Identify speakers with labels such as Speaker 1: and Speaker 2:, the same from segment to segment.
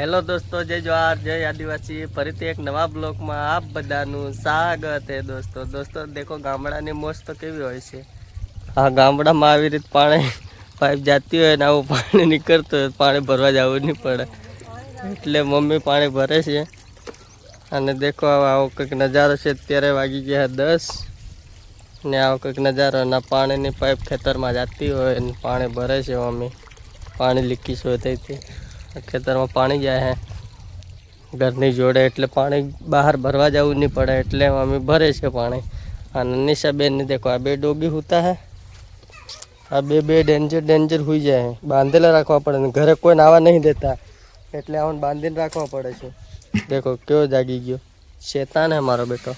Speaker 1: Hello દોસ્તો, જય જવાહર, જય આદિવાસી। ફરીથી એક નવા બ્લોગમાં આપ બધાનું સ્વાગત છે। દોસ્તો દેખો ગામડાની મોજ તો કેવી હોય છે। આ ગામડામાં આવી રીતે પાણી પાઇપ જાતી હોય ને આવું પાણી નીકળતું હોય, પાણી ભરવા જવું નહીં પડે, એટલે મમ્મી પાણી ભરે છે। અને દેખો આવો કંઈક નજારો છે। અત્યારે વાગી ગયા 10 ને આવો કંઈક નજારો ના પાણીની પાઇપ ખેતરમાં જતી હોય ને પાણી ભરે છે મમ્મી। પાણી લીકી શોધાઈથી ખેતરમાં પાણી જાય હે ઘરની જોડે, એટલે પાણી બહાર ભરવા જવું નહીં પડે, એટલે મમ્મી ભરે છે પાણી। અને નિશા બેન ને દેખો, આ બે ડોગી હોતા હે, આ બે ડેન્જર હુઈ જાય, બાંધેલા રાખવા પડે ને ઘરે કોઈ નાવા નહીં દેતા, એટલે આને બાંધીને રાખવા પડે છે। દેખો કેવો જાગી ગયો, શેતાન હે મારો બેટો,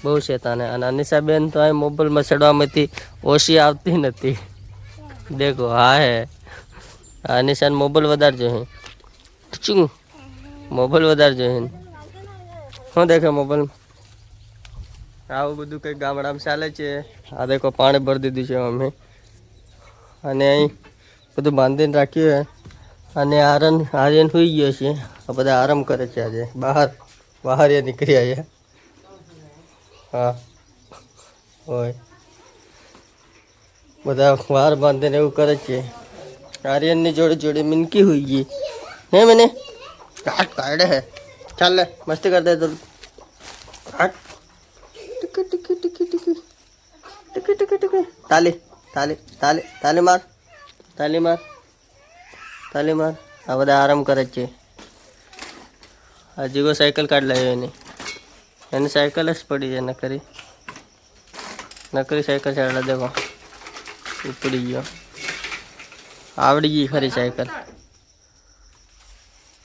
Speaker 1: બહુ શેતાન હે। અને અનિશા બેન તો અહીં મોબાઈલમાં ચડવામાંથી ઓછી આવતી નથી। દેખો હા હે, અનિશાને મોબાઈલ વધારે જોઈએ, શું મોબાઈલ વધારે જોઈએ શું દેખે મોબાઈલ। આવું બધું કંઈક ગામડામાં ચાલે છે। આ દેખો પાણી ભરી દીધું છે મમ્મી, અને અહીં બધું બાંધીને રાખ્યું છે। અને આર્યન સુઈ ગયો છે, આ બધા આરામ કરે છે। આજે બહાર નીકળી આવ્યા, હા હોય બધા વાર બાંધીને એવું કરે છે। આર્યનની જોડે મિનકી हुई गई है, मैंने काट काटे है, चल ले मस्ती कर दे तो काट टिकी टिकी टिकी टिकी टिकी टिकी टिकी ताली ताली ताली ताली मार ताली मार ताली मार। आ બધા આરામ કરે છે। હજી કો સાયકલ કાઢ લાવ્યો એની સાયકલ જ પડી છે, નકરી સાયકલ ચાલે દેખો, ઉપડી ગયો, આવડી ગઈ ખરી સાયકલ।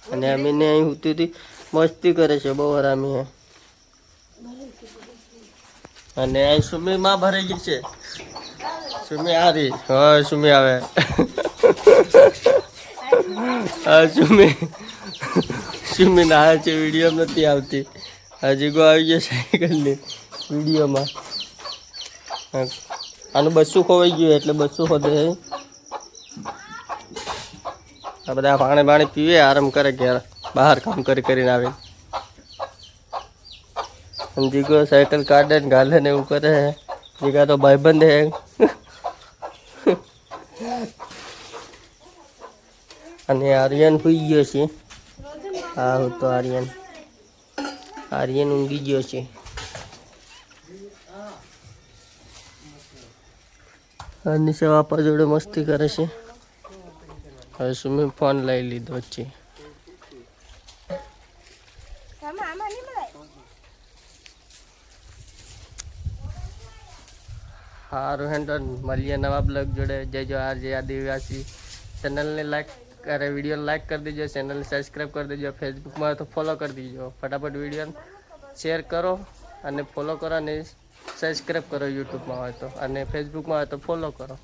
Speaker 1: અને અમીને અહીં હોતી હતી મસ્તી કરે છે, બહુ હરામી હે। અને અહીં સુમી માં ભરાઈ ગઈ છે, સુમી આ રહી, હા સુમી આવે, હા સુમી ના છે, વિડીયો નથી આવતી, હજી કો આવી ગયો સાયકલની વિડીયોમાં। આનું બસ્સું ખોવાઈ ગયું એટલે બસ્સું ખોદે છે। આ બધા પાણી પીવે, આરામ કરે ઘેર, બહાર કામ કરીને આવે। જીગો સાયકલ કાઢે ને ગાલે ને એવું કરે છે। જીગા તો ભાઈબંધ હે। અને આર્યન સુઈ ગયો છે, હા હું તો આર્યન ઊંઘી ગયો છે। નિશા બાપા જોડે મસ્તી કરે છે। હવે સુમી ફોન લઈ લીધો છે। સારું હેન્ડ મળીએ નવા બ્લોગ જોડે। જય જવાહર, જય આદિવાસી। ચેનલને લાઈક કરે, વિડીયો લાઈક કરી દીજો, ચેનલને સબસ્ક્રાઈબ કરી દીજો, ફેસબુકમાં હોય તો ફોલો કરી દીજો। ફટાફટ વિડીયો શેર કરો અને ફોલો કરો, અને સબસ્ક્રાઈબ કરો યુટ્યુબમાં હોય તો, અને ફેસબુકમાં હોય તો ફોલો કરો।